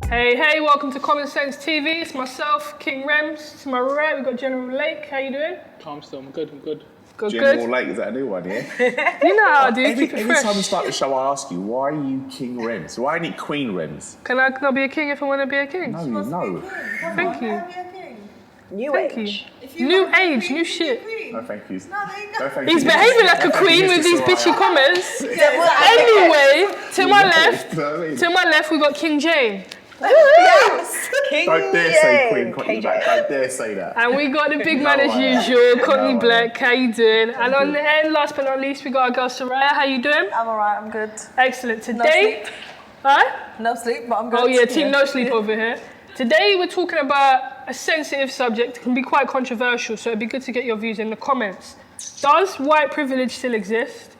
Hey, welcome to Common Sense TV. It's myself, King Rems. To my right, we've got General Layke. How you doing? Calm still, I'm good. Good. General Layke, is that a new one, yeah? You know how I do, keep it Every fresh. time we start the show, I ask you, why are you King Rems? Why ain't it Queen Rems? Can I not be a king if I want to be a king? No. Thank you. New age. New age, new shit. No, thank you. No, there you go. No, thank He's you. behaving like a No, thank queen you, with Mr. these Soraya. bitchy comments. Well, Anyway, to my You left, know what I mean? to my left, we got King Jane. yes. King Don't dare say Queen, Yay. Cockney KJ. Black. Don't dare say that. And we got the big man No as way. usual, Cockney No Black. How you doing? And on good. the end, last but not least, we got our girl Soraya. How you doing? I'm alright, I'm good. Excellent. Today, sleep. huh? No sleep, but I'm good. Oh yeah, team no sleep over here. Today we're talking about a sensitive subject that can be quite controversial, so it'd be good to get your views in the comments. Does white privilege still exist?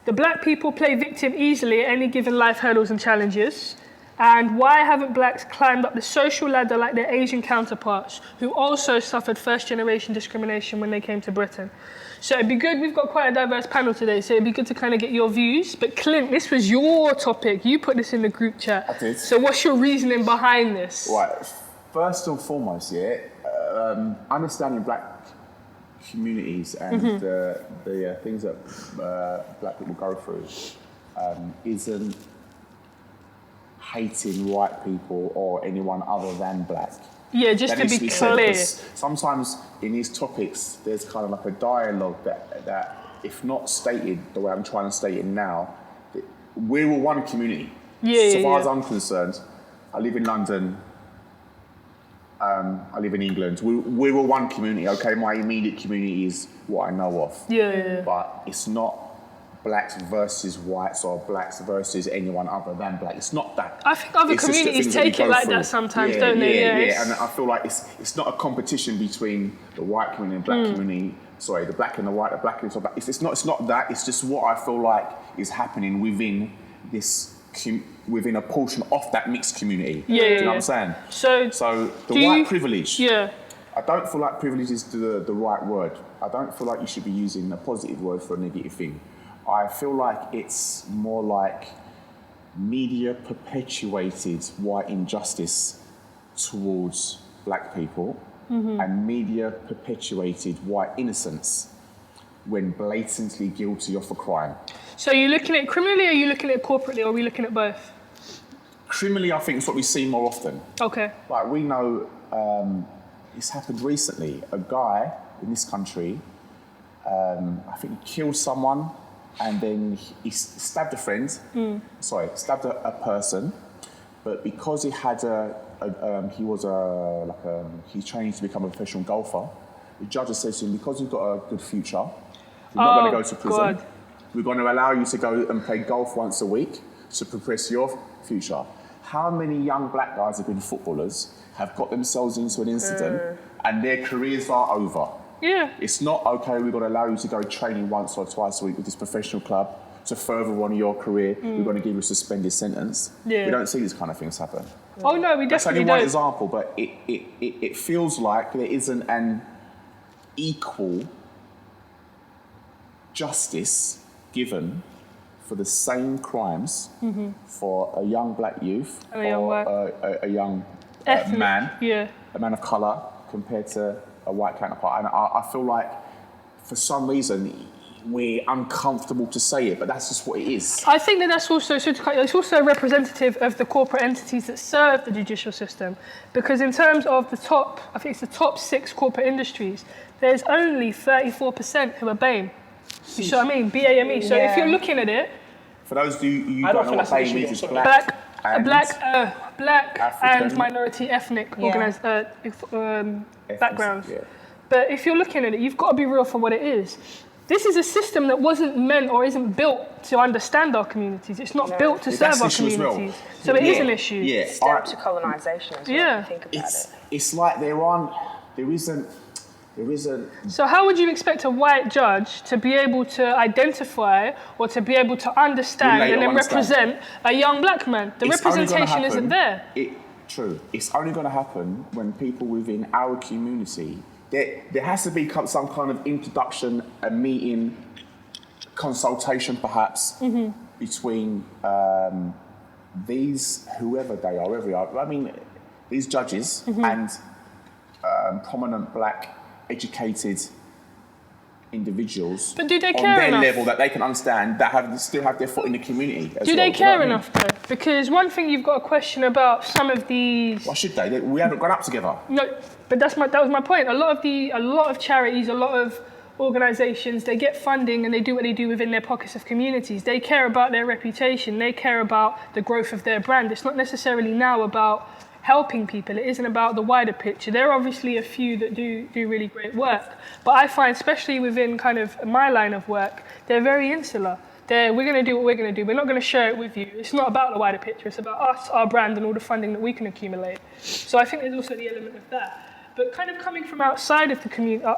Do black people play victim easily at any given life hurdles and challenges? And why haven't blacks climbed up the social ladder like their Asian counterparts, who also suffered first-generation discrimination when they came to Britain? So it'd be good, we've got quite a diverse panel today, so it'd be good to kind of get your views. But Clint, this was your topic. You put this in the group chat. I did. So what's your reasoning behind this? Right, first and foremost, understanding black communities and the things that black people go through isn't hating white people or anyone other than black. Yeah, just That to needs be said, clear. 'cause sometimes in these topics, there's kind of like a dialogue that if not stated the way I'm trying to state it now, we're all one community. So far as I'm concerned, I live in London, I live in England. We're all one community, okay? My immediate community is what I know of. Yeah. But it's not blacks versus whites or blacks versus anyone other than black. It's not that. I think other It's just the communities things that we take it go like through. that sometimes, don't they? Yeah. And I feel like it's not a competition between the white community and black community. Sorry, the black and the white, the black and the black. It's not that. It's just what I feel like is happening within this within a portion of that mixed community. Yeah, Do you know what I'm saying? So the white privilege. Yeah. I don't feel like privilege is the right word. I don't feel like you should be using a positive word for a negative thing. I feel like it's more like media perpetuated white injustice towards black people and media perpetuated white innocence when blatantly guilty of a crime. So are you looking at it criminally or are you looking at it corporately or are we looking at both? Criminally, I think it's what we see more often. Okay. Like we know, it's happened recently. A guy in this country, I think he killed someone and then he stabbed a friend. Stabbed a person, but because he had he's training to become a professional golfer. The judge says to him, because you've got a good future, you're not going to go to prison. God. We're going to allow you to go and play golf once a week to progress your future. How many young black guys have been footballers, have got themselves into an incident and their careers are over? Yeah. It's not, okay, we're going to allow you to go training once or twice a week with this professional club to further on your career. We're going to give you a suspended sentence. Yeah. We don't see these kind of things happen. Oh no, we That's definitely only one don't. example, but it feels like there isn't an equal justice given for the same crimes for a young black youth And a young or white. a young Ethnic, man, yeah. a man of colour compared to a white counterpart. And I feel like for some reason we're uncomfortable to say it, but that's just what it is. I think that's also, it's also representative of the corporate entities that serve the judicial system. Because in terms of the top, I think it's the top 6 corporate industries, there's only 34% who are BAME. You see what I mean? BAME. So if you're looking at it, For those of you I don't don't know think what that's an BAME issue means, it's whatsoever. black African. and minority ethnic Ethnic, backgrounds. yeah. But if you're looking at it, you've got to be real for what it is. This is a system that wasn't meant or isn't built to understand our communities. It's not built to serve That's our an issue as well. communities. So it is an issue. Yeah, Step to colonisation as well, Yeah. if you think about it. it's like there isn't. So how would you expect a white judge to be able to identify or to be able to understand Relate and or then understand. represent a young black man? The It's only gonna representation isn't there. True. It's only going to happen when people within our community, there has to be some kind of introduction, a meeting, consultation perhaps between these, whoever they are, wherever they are. I mean, these judges and prominent black educated individuals But do they on care their enough? level that they can understand that still have their foot in the community. As Do well, they you know care what I mean? enough though? Because one thing you've got to question about some of these. Why should they? We haven't gone up together. No, but that was my point. A lot of charities, a lot of organisations, they get funding and they do what they do within their pockets of communities. They care about their reputation. They care about the growth of their brand. It's not necessarily now about helping people. It isn't about the wider picture. There are obviously a few that do really great work, but I find, especially within kind of my line of work, they're very insular. We're going to do what we're going to do. We're not going to share it with you. It's not about the wider picture. It's about us, our brand, and all the funding that we can accumulate. So I think there's also the element of that. But kind of coming from outside of the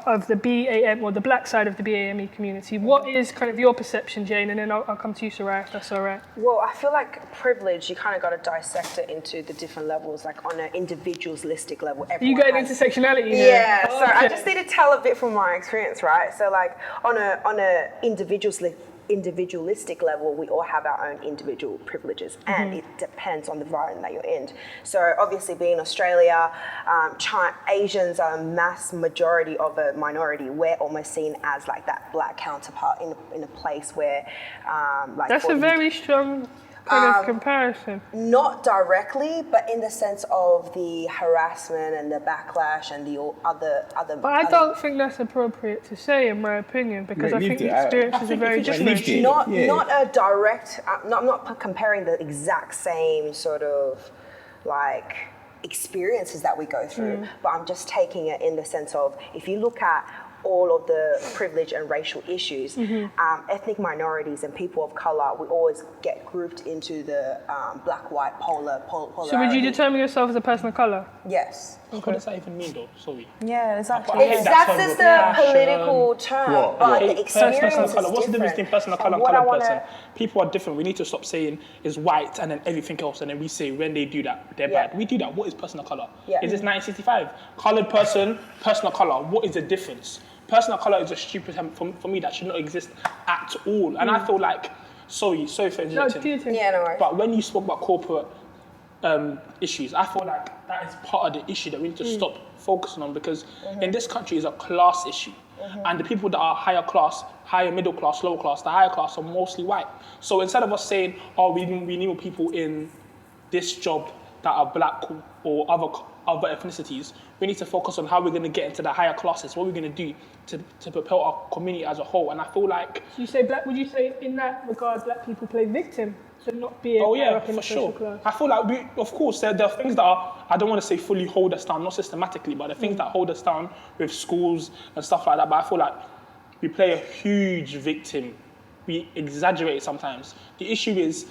of the BAM, or the black side of the BAME community, what is kind of your perception, Jane? And then I'll come to you, Soraya, if that's all right. Well, I feel like privilege, you kind of got to dissect it into the different levels, like on an individualistic level. You got into intersectionality here. Yeah, Oh, so I okay. just need to tell a bit from my experience, right? So like on a individualistic level, we all have our own individual privileges, and it depends on the environment that you're in. So obviously being Australia, Asians are a mass majority of a minority. We're almost seen as like that black counterpart in a place where like That's a very strong kind of comparison. not directly, but in the sense of the harassment and the backlash and the other. But I don't think that's appropriate to say, in my opinion, because Yeah, I think lived the it. experiences I are very think if you different. lived it, Not a direct. I'm not comparing the exact same sort of like experiences that we go through, but I'm just taking it in the sense of if you look at all of the privilege and racial issues, ethnic minorities and people of color, we always get grouped into the black-white polarity. So would you determine yourself as a person of colour? Yes. What does that even mean, though? Sorry. Yeah, exactly. I hate that That's term just of the passion. political term, What? but What? the experience Person of is colour. What's the difference different. between person of colour and What I coloured wanna- person? People are different. We need to stop saying is white and then everything else, and then we say when they do that, they're Yeah. bad. We do that. What is person of colour? Yeah. Is this 1965? Coloured person, person of colour. What is the difference? Person of colour is a stupid term for me that should not exist at all. And I feel like, sorry for No, interjecting. do you think? Yeah, no worries. But when you spoke about corporate issues, I feel like that is part of the issue that we need to stop focusing on, because in this country is a class issue. And the people that are higher class, higher middle class, lower class, the higher class are mostly white. So instead of us saying, oh, we need more people in this job that are black or other ethnicities, we need to focus on how we're going to get into the higher classes, what we're going to do to propel our community as a whole. And I feel like... You say black? Would you say in that regard, black people play victim, so not being Oh yeah, up in for the social sure. class? I feel like of course, there are things that are, I don't want to say fully hold us down, not systematically, but the things that hold us down with schools and stuff like that. But I feel like we play a huge victim. We exaggerate it sometimes. The issue is,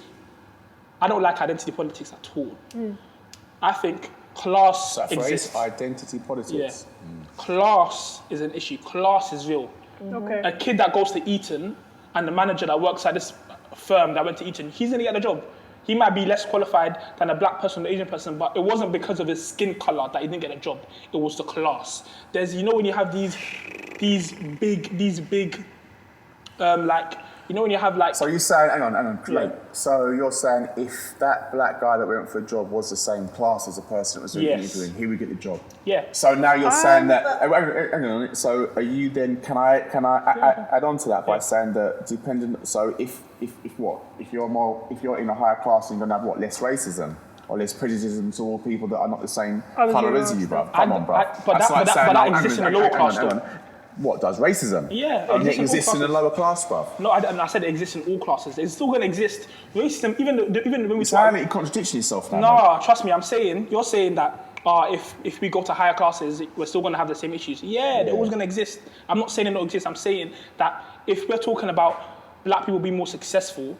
I don't like identity politics at all. I think class That phrase, exists. identity politics. Class is an issue. Class is real. Okay. A kid that goes to Eton and the manager that works at this firm that went to Eton, he's gonna get the job. He might be less qualified than a black person or Asian person, but it wasn't because of his skin color that he didn't get a job. It was the class. There's, when you have these big, like, when you have like. So you're saying, hang on, Yeah. So you're saying if that black guy that went for a job was the same class as the person that was doing Yes. interviewing, he would get the job. Yeah. So now you're saying that. Hang on. So are you then? Can I add on to that by saying that dependent? So if you're in a higher class, you're gonna have what, less racism or less prejudice toward people that are not the same was colour gonna as you, ask bro. that. Come on, bro. But that exists in the lower class, though. What does racism? Yeah, and it exists in all exists in the classes. lower class, bro. No, I said it exists in all classes. It's still going to exist. Racism, even when we It's talk. highly contradicting yourself now. No, trust me. You're saying that if we go to higher classes, we're still going to have the same issues. Yeah, they're always going to exist. I'm not saying they don't exist. I'm saying that if we're talking about black people being more successful,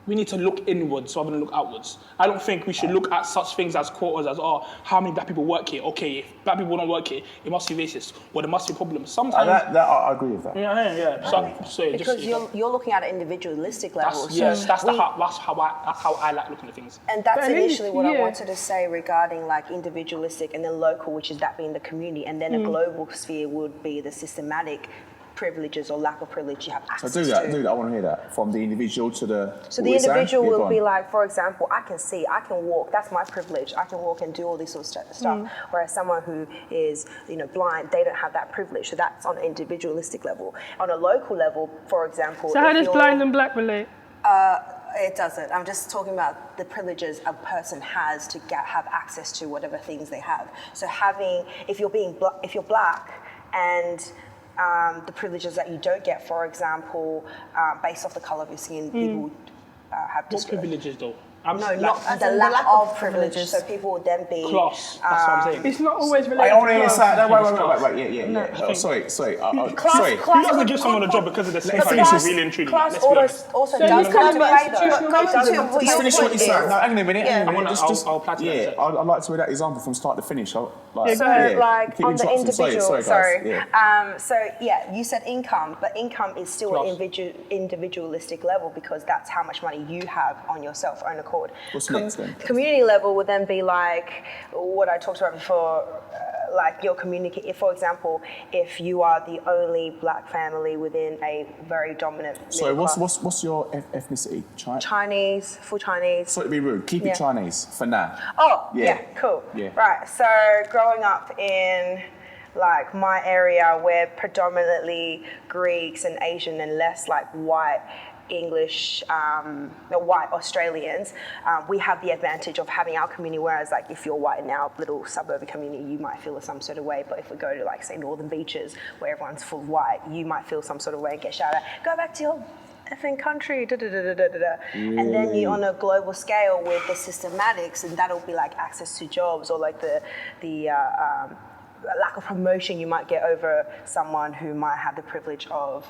we need to look inwards rather than look outwards. I don't think we should look at such things as quotas as, how many black people work here? Okay, if black people don't work here, it must be racist, or there must be problems. Sometimes... I agree with that. Yeah. So Because you're looking at an individualistic level. That's how I like looking at things. And that's But at least- initially what I yeah. wanted to say regarding like individualistic and then local, which is that being the community, and then a global sphere would be the systematic privileges or lack of privilege you have access So to. do that. I want to hear that. From the individual to the... So the individual will be like, for example, I can see, I can walk, that's my privilege. I can walk and do all this sort of stuff. Whereas someone who is, blind, they don't have that privilege. So that's on an individualistic level. On a local level, for example... So how does blind and black relate? It doesn't. I'm just talking about the privileges a person has to have access to whatever things they have. So if you're black and the privileges that you don't get, for example, based off the color of your skin, people have What privileges though? not the lack of privileges. So people would then be class. That's what I'm saying. It's not always related. I want to to hear class. that. Wait. Yeah. Oh, sorry. Sorry. You guys would give someone a job because of the skin color. Really and truly. Class Let's be honest. also So does you come come to to play institutional though. racism. Let's finish what you're saying. No, hang on a minute. I'll apply to that. I'd like to hear that example from start to finish. So on the individual, you said income, but income is still an individualistic level because that's how much money you have on yourself, own accord. What's next then? Community level would then be like what I talked about before, like your community. For example, if you are the only black family within a very dominant middle Sorry, class. what's your ethnicity? Chinese, full Chinese. Sorry to be rude. Keep it Chinese for now. Oh, Yeah. cool. Yeah. Right, so growing up in like my area, we're predominantly Greeks and Asian and less like white English, white Australians, we have the advantage of having our community, whereas like if you're white in our little suburban community, you might feel some sort of way, but if we go to like say Northern Beaches where everyone's full white, you might feel some sort of way and get shouted at, go back to your effing country, And then you on a global scale with the systematics, and that'll be like access to jobs or like the lack of promotion you might get over someone who might have the privilege of,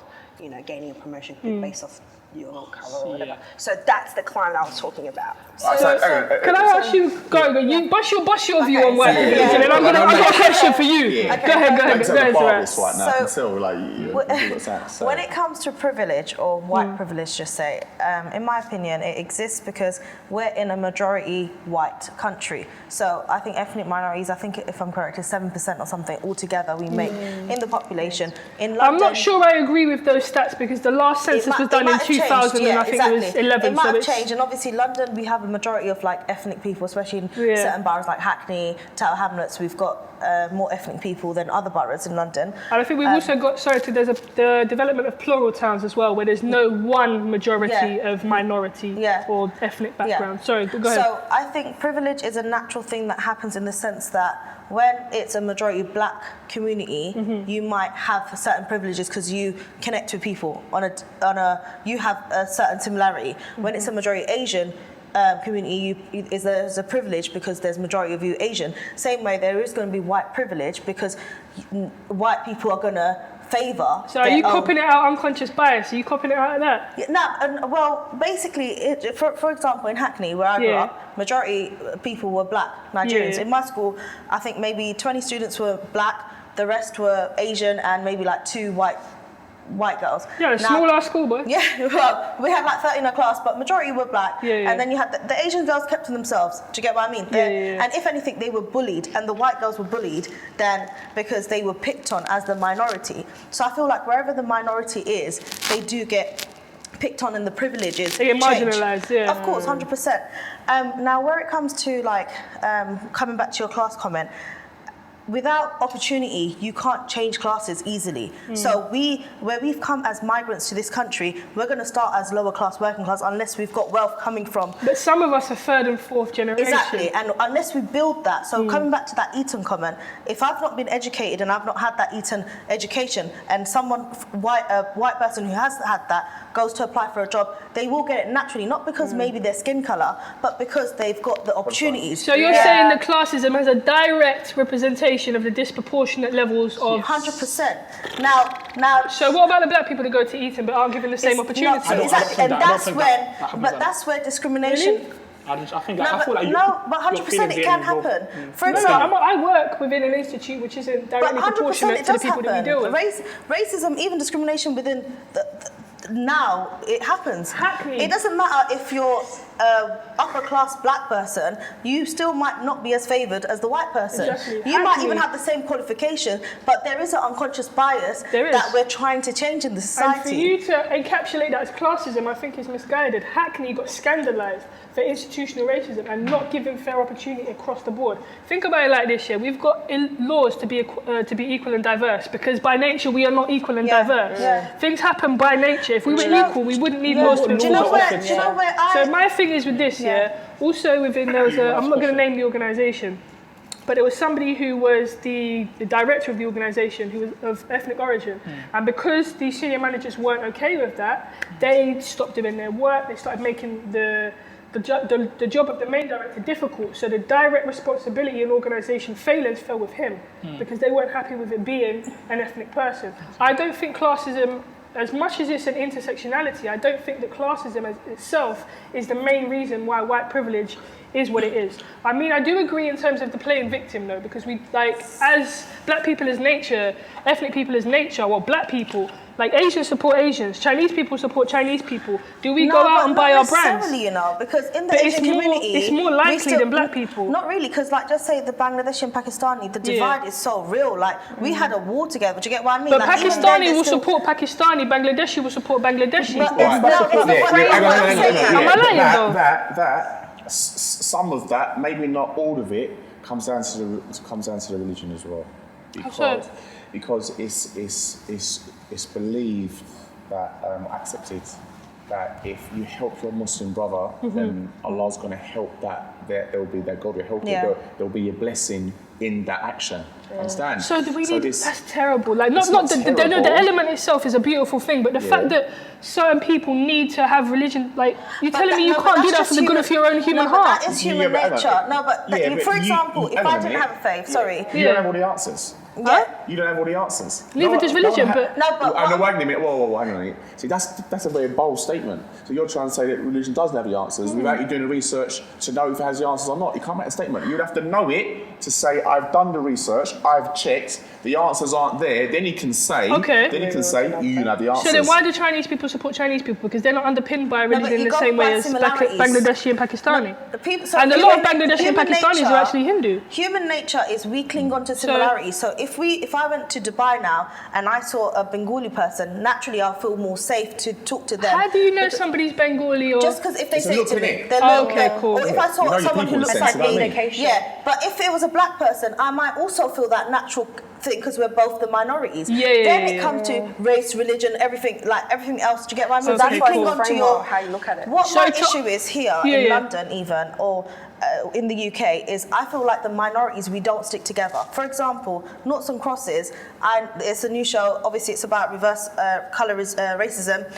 gaining a promotion based off your colour or whatever. So that's the climate I was talking about. Can I ask you, go, you bust your view on white privilege, and then I've got a question for you. Yeah. Go ahead, When it comes to privilege or white privilege, just say, in my opinion, it exists because we're in a majority white country. So I think ethnic minorities, I think if I'm correct, is 7% or something altogether we make in the population. In London, I'm not sure I agree with those stats because the last census was done in 2000 and I think it was 11. It might have changed, and obviously London, we have a majority of like ethnic people, especially in certain boroughs like Hackney, Tower Hamlets. We've got more ethnic people than other boroughs in London. And I think we've also got, there's the development of plural towns as well, where there's no one majority of minority or ethnic background. Sorry, go ahead. So I think privilege is a natural thing that happens in the sense that when it's a majority black community, you might have certain privileges because you connect with people you have a certain similarity. When it's a majority Asian community, there's a privilege because there's majority of you Asian. Same way, there is going to be white privilege because white people are going to favour. So are you copying it out unconscious bias? Are you copying it out of that? Basically, for example, in Hackney, where I grew up, majority people were black Nigerians. In my school, I think maybe 20 students were black, the rest were Asian, and maybe like 2 white girls. Yeah, small ass school, boy. Yeah, well, we had like 30 in our class, but majority were black. And then you had the Asian girls kept to themselves. Do you get what I mean? And if anything, they were bullied, and the white girls were bullied then because they were picked on as the minority. So I feel like wherever the minority is, they do get picked on, and the privileges they get marginalised. Of course, 100%. Now, where it comes to like coming back to your class comment, without opportunity, you can't change classes easily. So where we've come as migrants to this country, we're going to start as lower class, working class, unless we've got wealth coming from. But some of us are 3rd and 4th generation. Exactly, and unless we build that. So coming back to that Eton comment, if I've not been educated and I've not had that Eton education, and someone, a white person who has had that, goes to apply for a job, they will get it naturally, not because maybe their skin colour, but because they've got the opportunities. So you're saying that classism has a direct representation of the disproportionate levels of 100%. Now. So what about the black people that go to Eton but aren't given the same opportunity? Exactly, and that's where discrimination. Really? I feel like but 100% it can happen. For example, I work within an institute which isn't directly proportionate to the people that we deal with. Racism, even discrimination within now it happens. Hackney. It doesn't matter if you're upper class black person, you still might not be as favoured as the white person. Exactly. You might even have the same qualification, but there is an unconscious bias that we're trying to change in the society. And for you to encapsulate that as classism, I think is misguided. Hackney got scandalised for institutional racism and not giving fair opportunity across the board. Think about it like this, yeah. We've got laws to be equal and diverse because by nature we are not equal and diverse. Yeah. Things happen by nature. If we were equal, we wouldn't need laws to enforce. Do you know where So my thing is with this, also within there was I'm not going to name the organisation, but there was somebody who was the director of the organisation who was of ethnic origin. And because the senior managers weren't okay with that, they stopped doing their work. They started making the job of the main director difficult. So the direct responsibility in organisation failures fell with him because they weren't happy with it being an ethnic person. I don't think classism, as much as it's an intersectionality, I don't think that classism as itself is the main reason why white privilege is what it is. I mean, I do agree in terms of the playing victim though, because we, like, as black people as nature, ethnic people as nature, well, black people, like Asians support Asians, Chinese people support Chinese people. Do we go out and buy our brands? You know, because in the Asian community, it's more likely than black people. Not really, because like just say the Bangladeshi and Pakistani, the divide is so real. Like we had a war together. Do you get what I mean? But like, Pakistani will support Pakistani, Bangladeshi will support Bangladeshi. But am I lying though? Some of that, maybe not all of it, comes down to the religion as well, because it's believed that accepted that if you help your Muslim brother, then Allah's going to help that. There'll be that God will help you. There'll be a blessing in that action. Understand? So do we need? That's terrible. Like not the element itself is a beautiful thing, but the fact that certain people need to have religion, like you're telling me you can't do that for the good of your own human heart. That is human nature. No, but for example, if I didn't have a faith, you don't have all the answers. You don't have all the answers. Neither does religion, but wait a minute. Whoa, hang on a minute. See, that's a very bold statement. So you're trying to say that religion doesn't have the answers without you doing the research to know if it has the answers or not. You can't make a statement. You'd have to know it to say, I've done the research, I've checked, the answers aren't there. Then you can say, you don't have the answers. So then why do Chinese people support Chinese people? Because they're not underpinned by religion in the same way as Bangladeshi and Pakistani. And a lot of Bangladeshi and Pakistanis are actually Hindu. Human nature is we cling on to similarities. So if I went to Dubai now and I saw a Bengali person, naturally I'll feel more safe to talk to them. How do you know somebody's Bengali? Or just because if they say it to me, cool. Or if I saw someone who looks like me, but if it was a black person, I might also feel that natural thing because we're both the minorities. Then it comes to race, religion, everything else. Do you get what I mean? That's why on to your how you look at it. What my issue is here in London, even or in the UK, is I feel like the minorities, we don't stick together. For example, Noughts and Crosses, and it's a new show. Obviously, it's about reverse racism.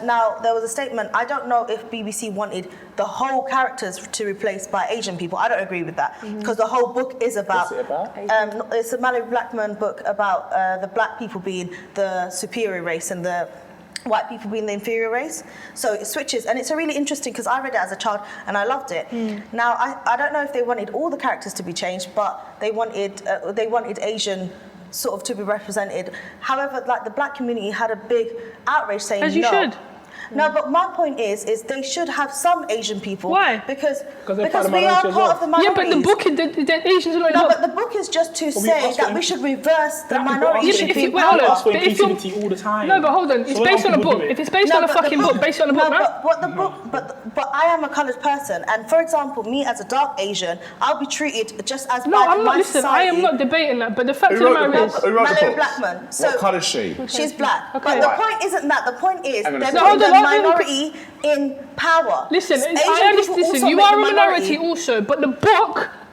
Now there was a statement. I don't know if BBC wanted the whole characters to replace by Asian people. I don't agree with that because the whole book is about. What's it about? It's a Mallory Blackman book about the black people being the superior race and the white people being the inferior race. So it switches, and it's a really interesting because I read it as a child and I loved it. Now I don't know if they wanted all the characters to be changed, but they wanted Asian sort of to be represented. However, like the black community had a big outrage saying as you should. No, but my point is they should have some Asian people. Why? Because we are part of the minorities. Yeah, but the book, the Asians are like. No, but the book is just to say that we should reverse the minorities. Ask for inclusivity all the time. No, but hold on. It's based on a book. If it's based on a fucking book, based on a book, but I am a coloured person, and for example, me as a dark Asian, I'll be treated just as no, I'm not. Listen, I am not debating that. But the fact of the matter is, Mallory Blackman. What colour is she? She's black. But the point isn't that. The point is they're the minority in power. Listen, you are a minority also, but the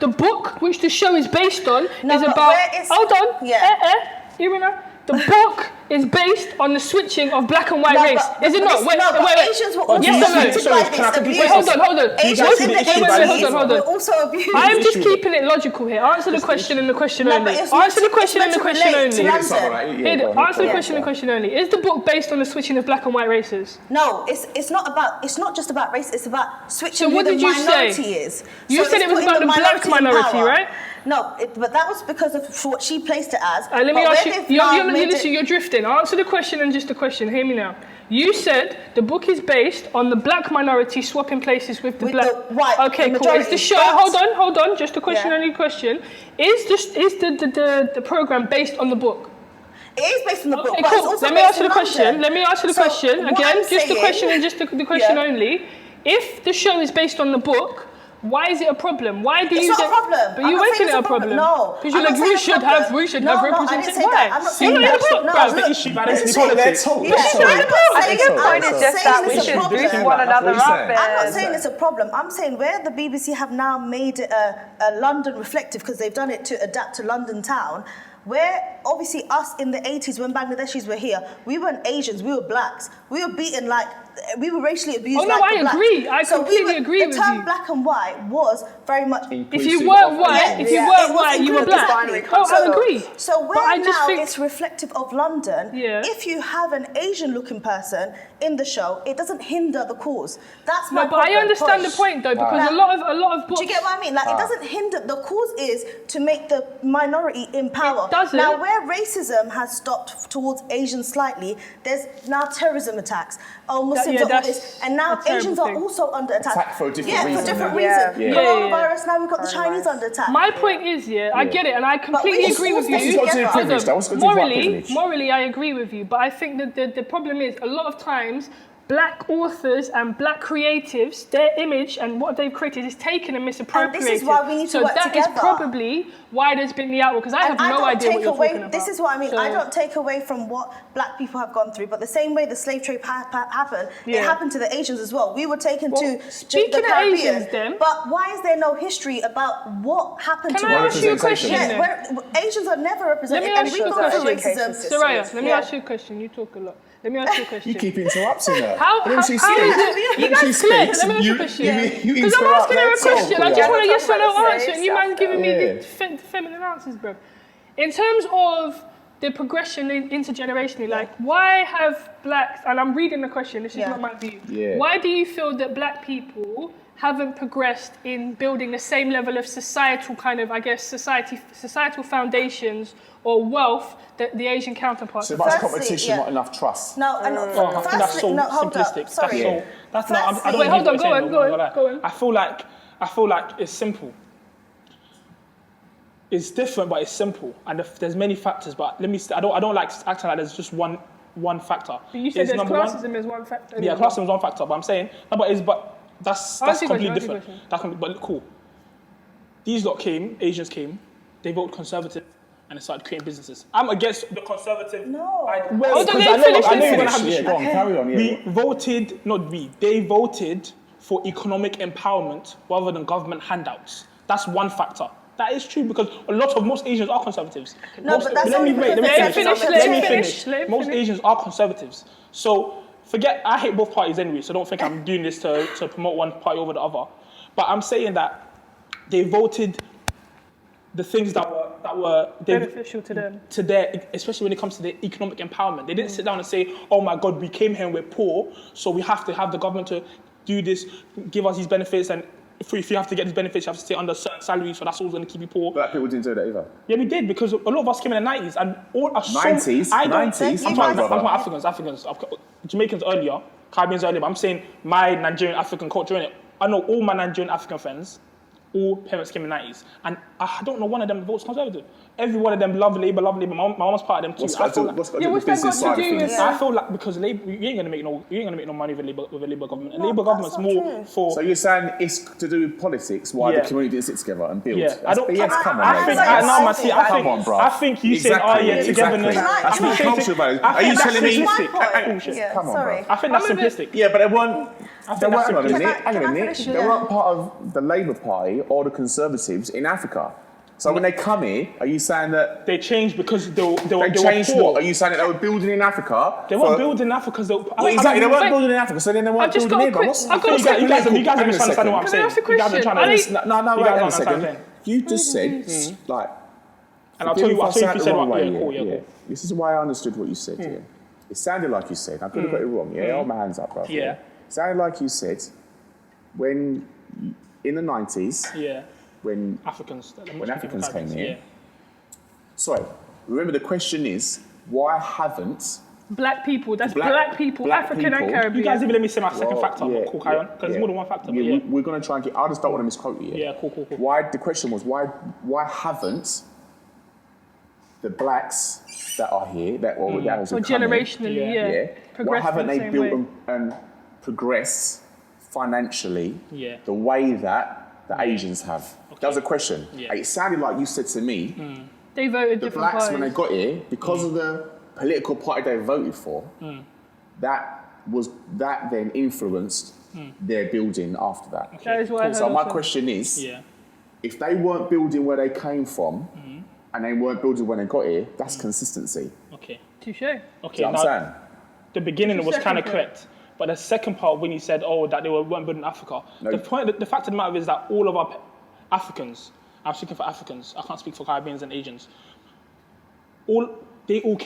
book which the show is based on is about. Hold on. Irina, the book is based on the switching of black and white race. Is it not? Wait. Asians were also hold on. Asians in the 80s were also abused. I am just keeping it logical here. Answer the question and the question only. Answer the question and the question only. Answer the question and the question only. Is the book based on the switching of black and white races? No, it's not just about race. It's about switching who the minority is. You said it was about the black minority, right? No, but that was because of what she placed it as. Let me ask you. You're drifting. Answer the question and just the question. Hear me now. You said the book is based on the black minority swapping places with the With black. the white Okay, cool. Is majority. the show? But- Hold on. Just a question, Yeah. only question. Is the program based on the book? It is based on the book, Okay, but it's cool. also Let me based ask you in the question. London. Let me ask you the So question what again. I'm Just the saying- question and just the question Yeah. only. If the show is based on the book, why is it a problem? Why do It's you? not a problem. But I'm you not making saying it it's a problem. No, Because you're I'm like not we saying should a problem. have No, I didn't representation. say that. I'm not saying You're that. not in the book. No, That's the look, issue, man. this That's is the it. politics. Let's talk. Yeah, Let's I'm talk. not I think saying- the point I'm is not just saying that we it's a should problem. boost one another That's what up. you're saying. I'm not saying it's a problem. I'm saying where the BBC have now made it a London reflective because they've done it to adapt to London town, where obviously us in the 80s when Bangladeshis were here, we weren't Asians, we were blacks. We were beaten like, we were racially abused Oh, no, like I the blacks. agree. I So completely agree the with term you. black and white was very much If Inclusive you weren't of white, Asians. if you it weren't was white, you were included, black. exactly. Oh, I agree. So But where I just now think- it's reflective of London, Yeah. if you have an Asian-looking person in the show, it doesn't hinder the cause. That's my No, but I problem. understand the point though, because a lot of books. Do you get what I mean? Like, it doesn't hinder. The cause is to make the minority in power. It doesn't. Now, where racism has stopped towards Asians slightly, there's now terrorism attacks. Oh, Muslims yeah, are all that's this. And now a terrible Asians are thing. also under attack. Attack for a different yeah, reason. for different Yeah. reasons. Yeah. Coronavirus, now we've got the Chinese under attack. My point is, I get it, and I completely we agree with all you. stand together. What's got to do with privilege, though? What's got to do with white privilege? Morally, I agree with you, but I think that the problem is a lot of times black authors and black creatives, their image and what they've created is taken and misappropriated. And this is why we need to so work that together. is probably why there's been the outlook, because I have And no idea what you're away, talking about. This is what I mean. So- I don't take away from what black people have gone through, but the same way the slave trade happened, Yeah. it happened to the Asians as well. We were taken Well, to speaking the of Caribbean. Asians then- But why is there no history about what happened Can to I us? ask you a question Yeah, then? where Asians are never represented, Let me and ask we you a go through question. racism. Soraya, let me Yeah. ask you a question. You talk a lot. Let me ask you a question. You keep interrupting her. How When she is it? You when she guys clear? speaks, Let me ask you a you question. you Because I'm interrupt asking her a her question. talk, I just yeah. want a yes or no Talking about the answer, same and you man's stuff, giving me though. the feminine answers, bro. In terms of the progression intergenerationally, like why have blacks, and I'm reading the question, this is Yeah. not my view. Yeah. Why do you feel that black people haven't progressed in building the same level of societal kind of, I guess, societal foundations or wealth that the Asian counterparts So have? much Firstly, competition, yeah. not enough trust. No, and Oh, I think that's firstly, so no, hold simplistic. up. Sorry. That's so. That's not. I Firstly- don't Wait, hold believe on, what go you're on, saying, go though, on, like, go on. I feel like it's simple. It's different, but it's simple, and there's many factors. But let me. I don't like acting like there's just one factor. But you said It's there's number one. classism as one factor. Yeah, classism is one factor, but I'm saying, no, but that's Answer your completely question, different. But cool. These lot came, Asians came, they voted conservative, and they started creating businesses. I'm against the conservative. No. Well, Hold on, because let I me know finish, you're let me gonna have Yeah, this go on, carry on. we Yeah. voted, not we, they voted for economic empowerment rather than government handouts. That's one factor. That is true because most Asians are conservatives. No, Most, but that's let me only wait, let me because finish. they're Let me finish. finish. Let him Most finish. Asians are conservatives. So forget, I hate both parties anyway, so don't think I'm doing this to promote one party over the other. But I'm saying that they voted the things that were Beneficial to them. to their, especially when it comes to their economic empowerment. They didn't sit down and say, oh my God, we came here and we're poor, so we have to have the government to do this, give us these benefits, and if you have to get these benefits, you have to stay under certain salaries, so that's always going to keep you poor. Black people didn't do that either. Yeah, we did, because a lot of us came in the 90s, and all are so... 90s? I don't, 90s? I'm Come on, talking about brother. Africans, Jamaicans earlier, Caribbeans earlier, but I'm saying my Nigerian African culture, innit? I know all my Nigerian African friends, all parents came in the 90s, and I don't know one of them votes conservative. Every one of them love Labour. My mom's part of them too. What's got to do with what's the that business got to side of do with- things? Yeah. I feel like because Labour, you ain't gonna make no money with a Labour government. A No, Labour government's that's not more true. for. So you're saying it's to do with politics, why Yeah. the community didn't sit together and build? Yeah, That's I don't. BS, come on, I mate. think. That's No, man, like see, I Come think. on, bro. I think you said, "Oh yeah, togetherness." That's I what think- culture about it. I Are you think telling me? that's My simplistic. point. Bullshit. Yeah, Come on, sorry. I think that's I'm a bit- simplistic. Yeah, but they weren't. I They think that's weren't, hang on a minute, simplistic. hang on a Can I minute. finish? They Yeah. weren't part of the Labour Party or the Conservatives in Africa. So when they come here, are you saying that They changed because they they were changed poor. what? Are you saying that they were building in Africa? They weren't building Africa because they were. Well, exactly, they weren't Wait. building in Africa, so then they weren't just building got a here. But quick- what's I've got a You guys are misunderstanding what I'm Can I saying. ask a You guys are question? trying I to. need- No, You guys wait are a trying to second. understand. You just said, like, And I'll tell you. I'll tell you if you said what. way, Yeah, cool. Yeah, cool. This is why I understood what you said, yeah. It sounded like you said, I could have got it wrong, yeah? Hold my hands up, bro. Yeah. It sounded like you said, when, in the 90s, Yeah. when Africans. When Africans came here. Yeah. Sorry, remember the question is, why haven't Black people. That's black people, black African and people. Caribbean. You guys even let me say my second Well, factor. yeah, Cool, carry on. Because there's more than one factor. But yeah. We're going to try and get. I just don't want to misquote you. Yeah, cool. Why? The question was why haven't the blacks that are here that or also generationally, yeah. Why haven't they the same built way. and progressed financially Yeah. the way that the Asians have? That was a question. Yeah. It sounded like you said to me, They voted the different blacks parties. when they got here, because of the political party they voted for, that then influenced their building after that. That is what I heard So my also. question is, Yeah. if they weren't building where they came from, and they weren't building when they got here, that's consistency. Okay. Touche. Okay. Do you know what I'm saying? The beginning was Second kind of part. correct, but the second part when you said, that they weren't building Africa, No. the fact of the matter is that all of our Africans, I'm speaking for Africans, I can't speak for Caribbeans and Asians, they're all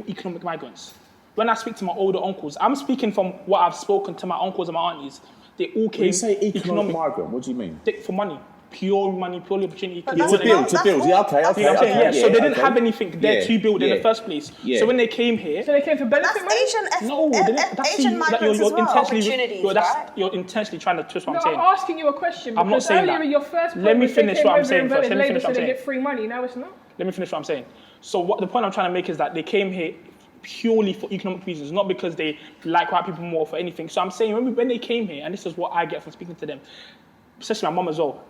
economic migrants. When I speak to my older uncles, I'm speaking from what I've spoken to my uncles and my aunties, they all came When you say economic migrant, what do you mean? for money. Pure money, purely opportunity. But They that's weren't- to build, Yeah, okay. You know what I'm saying? Yeah, so they didn't okay. have anything there Yeah, to build in yeah. the first place. Yeah. So when they came here, So they came for benefit That's money? Asian, no, they didn't, that's Asian you, migrants as well. Opportunities, right? you're intentionally trying to twist what No, I'm saying. I'm asking you a question. I'm not Because saying earlier that. in your first point, Let me was they finish came what I'm over saying and first. voted Let me Labour finish so what I'm they saying. get free money. Now it's not. Let me finish what I'm saying. So the point I'm trying to make is that they came here purely for economic reasons, not because they like white people more for anything. So I'm saying when they came here, and this is what I get from speaking to them, especially my mum as well,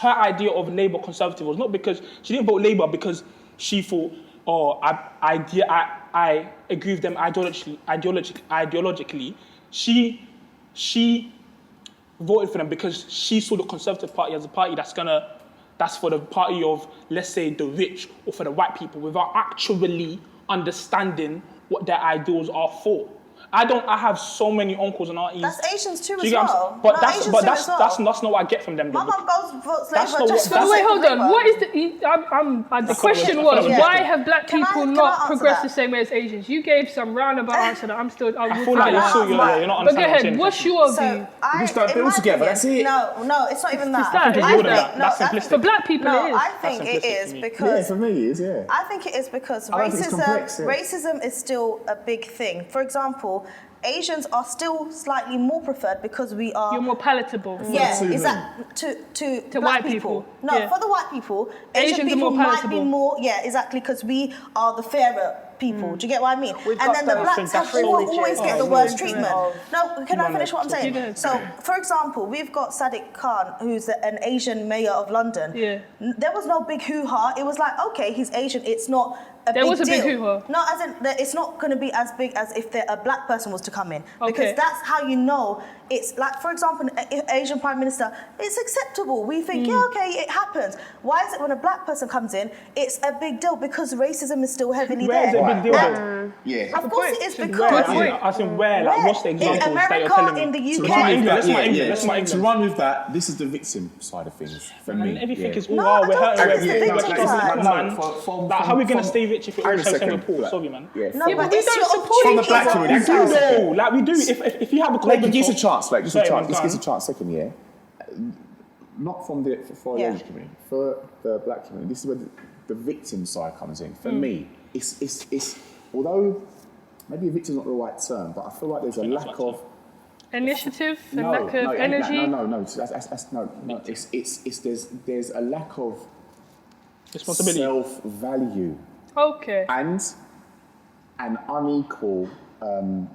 her idea of Labour Conservative was not because she didn't vote Labour because she thought, I agree with them ideologically. She voted for them because she saw the Conservative Party as a party that's for the party of, let's say, the rich or for the white people, without actually understanding what their ideals are for. I have so many uncles and aunties. That's Asians too Do as you get what I'm well. saying? But No, that's Asians but too that's as well. that's not what I get from them. My though. mum votes That's Labour not just what- for But wait, hold on. Labour. What is the? The question I was, feel like why we're have black Can I- people can I not answer progressed that? the same way as Asians? You gave some roundabout answer that I I will feel like figure you're out. not But go understanding what I'm ahead. saying. What's your view? So just don't in build my together, opinion- that's it. No, it's not even that. It's that, it's I more than think- that. That's I simplistic. For black people, No, it is. I think That's it simplistic is to me. Yeah, because for me, it is, yeah. I think it is because I don't think it's complex, yeah. racism is still a big thing. For example, Asians are still slightly more preferred because we are. You're more palatable. Yeah, To is whom? that to To black white people. No, Yeah. for the white people, Asians Asian are people more might be palatable. more. Yeah, exactly, because we are the fairer people. Do you get what I mean? We've And got then the those blacks have privileges always get the of- worst treatment. of- No, can I finish what I'm You saying? did. So, for example, we've got Sadiq Khan, who's an Asian mayor of London. Yeah. There was no big hoo-ha. It was like, okay, he's Asian. It's not a There big was a big deal. hoo-ha. No, as in, it's not going to be as big as if a black person was to come in. Okay. Because that's how you know it's like, for example, an Asian Prime Minister, it's acceptable. We think, yeah, okay, it happens. Why is it when a black person comes in, it's a big deal? Because racism is still heavily Where is there. it a big deal And- though? Yeah. Of course it is Where? because... As in where? Like, what's the In examples that you're America, telling me? in the To UK... Let's run not with England, that, let's not yeah, England, yeah. let's not To England. run with that, this is the victim side of things for me. And everything yeah. is all, No, I we're don't hurting, think it's the we're victim struggling, side. man. From- Like, how are we going to from- stay rich if we're Hang all a sharing second. with Paul? Sorry, man. Yeah. No, Yeah, but but we it's don't your support From the each black other. community. No, like we do. If you have a Like, clothing give us a store- chance, like, just a Sorry, chance. man, Just go give us a on. chance, second, yeah. Not from for the Yeah. Asian community, for the black community. This is where the victim side comes in. For me, it's although maybe a victim's not the right term, but I feel like there's a lack of Initiative and no, lack no, of it ain't that. energy. No. That's no. It's there's a lack of Responsibility. self-value Okay. and an unequal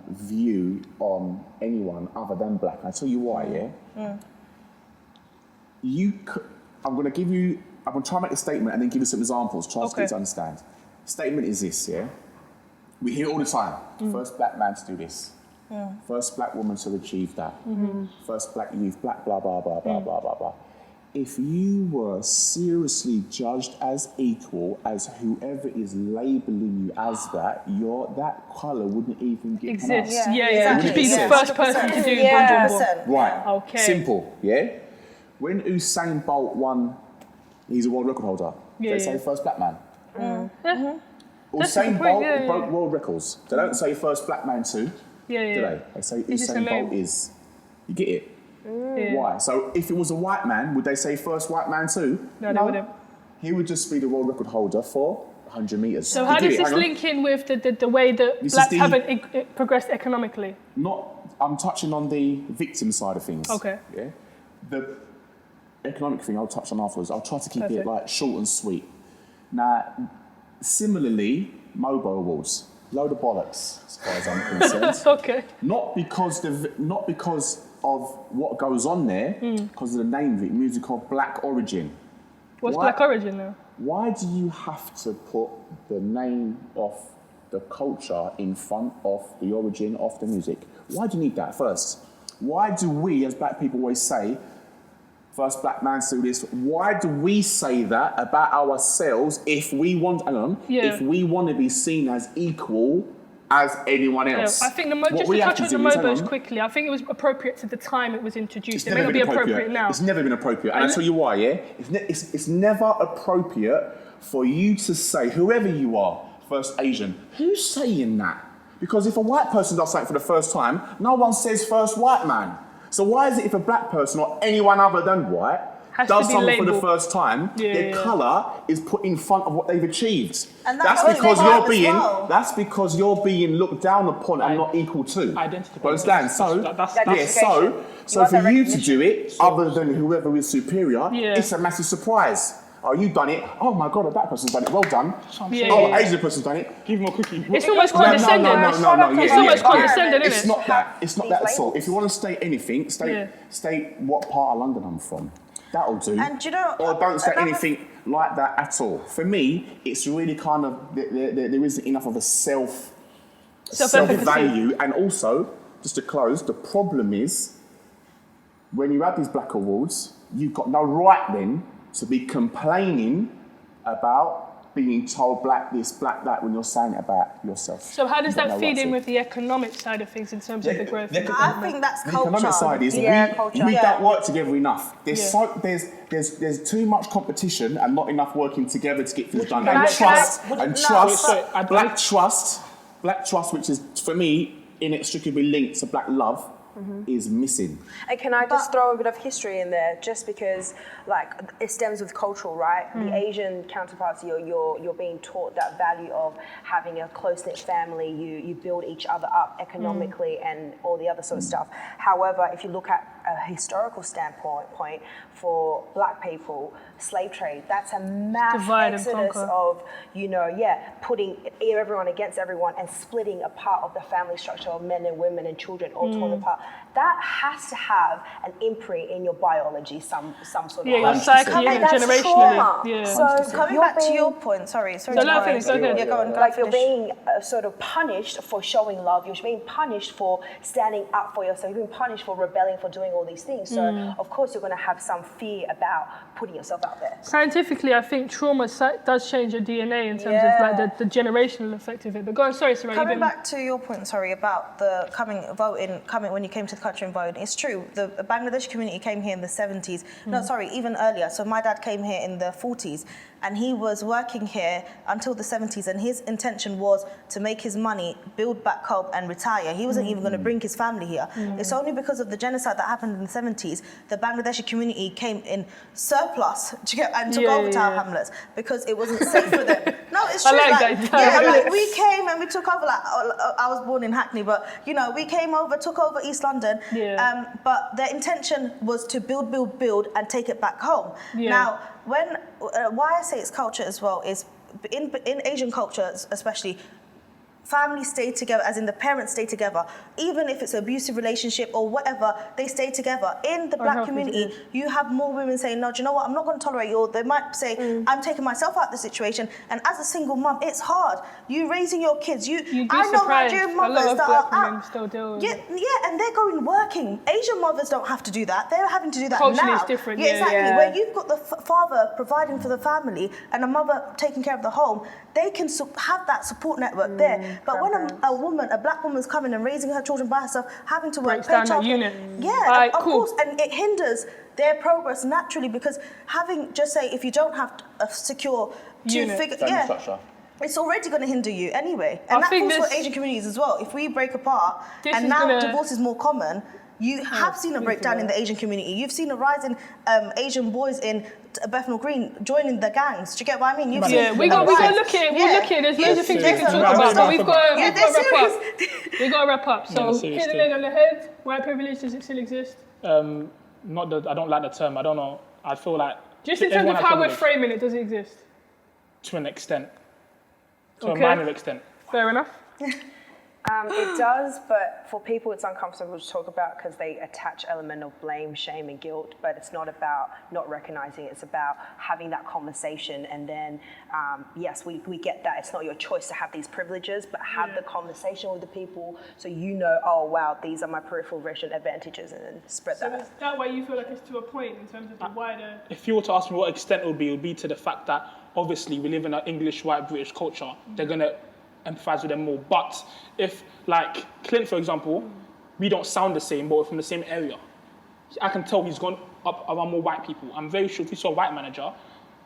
view on anyone other than black. I tell you why, yeah. I'm going to try and make a statement and then give you some examples. Try to get you to understand. Statement is this, yeah. We hear it all the time. First black man to do this. First black woman to achieve that. First black youth, black blah blah blah blah blah blah blah. If you were seriously judged as equal as whoever is labelling you as that, that colour wouldn't even get Exists. Yeah, Yeah, exactly. Just be the Yeah. first person to do Yeah. boom, boom, boom. 100%. Right. Okay. Simple, yeah? When Usain Bolt won, he's a world record holder. Yeah, They say yeah. first black man. That's a Usain good point, Bolt yeah, broke yeah. world records. They don't say first black man too, Yeah, do yeah. they? They say It's just a Usain name. Bolt is. You get it? Yeah. Why? So if it was a white man, would they say first white man too? No, they wouldn't. He would just be the world record holder for 100 metres. So how does this link in with the way that blacks haven't progressed economically? I'm touching on the victim side of things. Okay. Yeah. The economic thing I'll touch on afterwards. I'll try to keep it like short and sweet. Now, similarly, Mobo Awards, load of bollocks as far as I'm concerned. Okay. Not because of what goes on there, because of the name of it, music of black origin. What's black origin now? Why do you have to put the name of the culture in front of the origin of the music? Why do you need that first? Why do we, as black people, always say, first black man to do this? Why do we say that about ourselves if we want, if we want to be seen as equal as anyone else? I think just to touch on the Mobos quickly, I think it was appropriate to the time it was introduced. It may not be appropriate now. It's never been appropriate, and I'll tell you why. Yeah, it's never appropriate for you to say, whoever you are, first Asian. Who's saying that? Because if a white person does something for the first time, no one says first white man. So why is it if a black person or anyone other than white does something for the first time, their colour is put in front of what they've achieved? And that's because you're being looked down upon and not equal to. Identity. Understand? So for you to do it, other than whoever is superior, it's a massive surprise. Oh, you've done it. Oh my God, a black person's done it. Well done. Asian person's done it. Give him a cookie. It's almost condescending. No. It's almost condescending, isn't it? It's not that. It's not that at all. If you want to state anything, state what part of London I'm from. That'll do. And do you know, or don't say anything like that at all. For me, it's really kind of there isn't enough of a self-value, and also just to close, the problem is when you have these black awards, you've got no right then to be complaining about being told black this, black that when you're saying it about yourself. So how does that feed in with the economic side of things in terms of the growth? I think that's culture. The economic side is we don't work together enough. There's too much competition and not enough working together to get things done. Black trust, which is for me inextricably linked to black love, is missing. And can I just throw a bit of history in there, just because, like, it stems with cultural, right? The Asian counterparts, you're being taught that value of having a close-knit family. You build each other up economically and all the other sort of stuff. However, if you look at a historical standpoint for black people, slave trade, that's a mass exodus of, putting everyone against everyone and splitting a part of the family structure of men and women and children all torn apart. That has to have an imprint in your biology, some sort of. Yeah, cycling generationally. Yeah. So coming back to your point, sorry. Go on. Like you're being sort of punished for showing love. You're being punished for standing up for yourself. You're being punished for rebelling, for doing all these things. So of course you're going to have some fear about putting yourself out there. Scientifically, I think trauma does change your DNA in terms of like the generational effect of it. But go on, sorry, Sarah. Coming back to your point, about the coming when you came to the country and voting. It's true. The Bangladeshi community came here in the 70s. No, sorry, even earlier. So my dad came here in the 40s, and he was working here until the 70s, and his intention was to make his money, build back home and retire. He wasn't even going to bring his family here. It's only because of the genocide that happened in the 70s, the Bangladeshi community came in surplus and took over to our hamlets because it wasn't safe for them. No, it's true. We came and we took over. Like, I was born in Hackney, but we came over, took over East London. But their intention was to build and take it back home. Now, why I say it's culture as well is in Asian culture especially, families stay together, as in the parents stay together. Even if it's an abusive relationship or whatever, they stay together. In the black community, you have more women saying, no, do you know what, I'm not going to tolerate you. Or they might say, I'm taking myself out of the situation. And as a single mum, it's hard. You raising your kids. I know Nigerian mothers that are out. Still deal with and they're going working. Asian mothers don't have to do that. They're having to do that culturally now. It's different. Exactly. Where you've got the father providing for the family and a mother taking care of the home, they can have that support network there. But when a black woman's coming and raising her children by herself, having to work, pay childcare, of course, and it hinders their progress naturally, because if you don't have a secure structure, it's already going to hinder you anyway. And that falls for Asian communities as well. If we break apart and now divorce is more common, You have seen a breakdown in the Asian community. You've seen a rise in Asian boys in Bethnal Green joining the gangs. Do you get what I mean? You've seen we got to look at it. We'll look at it. There's loads of things we can talk about, but we've got to wrap up. We've got to wrap up. So hit the nail on the head. White privilege, does it still exist? Not that I don't like the term. I don't know. I feel like just in terms of how we're framing it, does it exist? To an extent. To a minor extent. Fair enough. It does, but for people it's uncomfortable to talk about because they attach element of blame, shame and guilt, but it's not about not recognizing it, it's about having that conversation and then, yes, we get that it's not your choice to have these privileges, but have the conversation with the people so you know, oh wow, these are my peripheral vision advantages and then spread that. So is that why you feel like it's to a point in terms of the wider... If you were to ask me what extent it would be to the fact that obviously we live in an English, white, British culture, they're going to empathise with them more. But if, like Clint, for example, we don't sound the same, but we're from the same area. I can tell he's gone up around more white people. I'm very sure if he saw a white manager,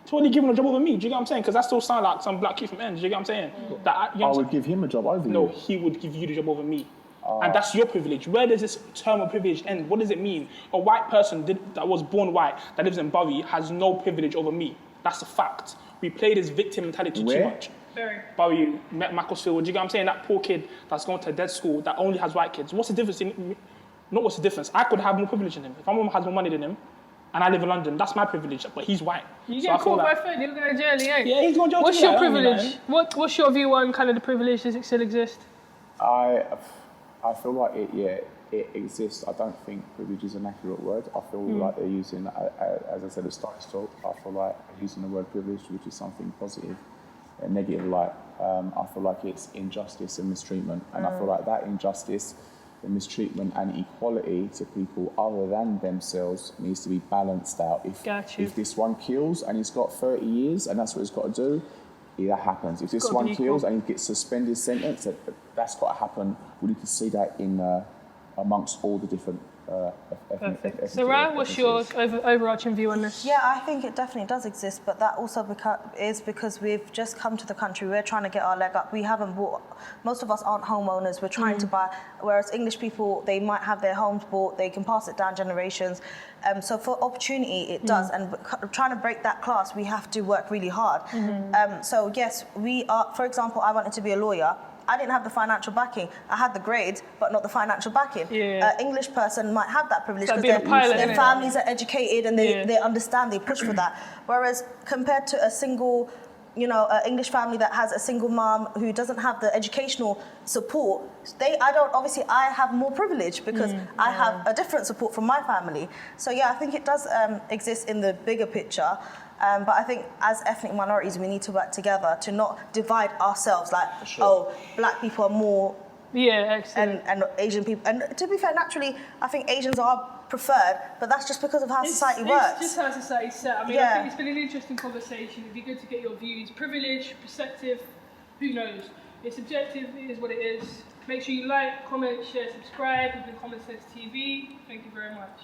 he's probably giving a job over me. Do you get what I'm saying? Because I still sound like some black kid from N. Do you get what I'm saying? I would give him a job over you. No, he would give you the job over me. And that's your privilege. Where does this term of privilege end? What does it mean? A white person that was born white, that lives in Bury, has no privilege over me. That's a fact. We play this victim mentality too much. Bury, Macclesfield, do you get what I'm saying? That poor kid that's going to a dead school that only has white kids. What's the difference? What's the difference? I could have more privilege than him. If my mum has more money than him, and I live in London, that's my privilege, but he's white. You get caught by fate, you're going to jail, yeah? Yeah, he's going to jail. What's your privilege? What's your view on kind of the privilege? Does it still exist? I feel like it exists. I don't think privilege is an accurate word. I feel like they're using, as I said at the start of the talk, I feel like they're using the word privilege, which is something positive. A negative light. I feel like it's injustice and mistreatment, and I feel like that injustice, the mistreatment and equality to people other than themselves needs to be balanced out. If this one kills and he's got 30 years and that's what he's got to do, that happens. If this one kills and he gets suspended sentence, that's got to happen. We need to see that in amongst all the different Perfect. Sarah, what's your overarching view on this? Yeah, I think it definitely does exist, but that also is because we've just come to the country. We're trying to get our leg up. We haven't bought, most of us aren't homeowners. We're trying to buy, whereas English people, they might have their homes bought, they can pass it down generations. So for opportunity, it does. And trying to break that class, we have to work really hard. So yes, we are, for example, I wanted to be a lawyer. I didn't have the financial backing. I had the grades, but not the financial backing. English person might have that privilege because their families are educated and they understand, they push for that. Whereas compared to a single, English family that has a single mom who doesn't have the educational support, obviously I have more privilege because I have a different support from my family. So yeah, I think it does exist in the bigger picture. But I think as ethnic minorities, we need to work together to not divide ourselves like, black people are more and Asian people. And to be fair, naturally, I think Asians are preferred, but that's just because of how society works. It's just how society's set. I mean, I think it's been an interesting conversation. It'd be good to get your views. Privilege, perspective, who knows? It's subjective, it is what it is. Make sure you like, comment, share, subscribe. You've been Common Sense TV. Thank you very much.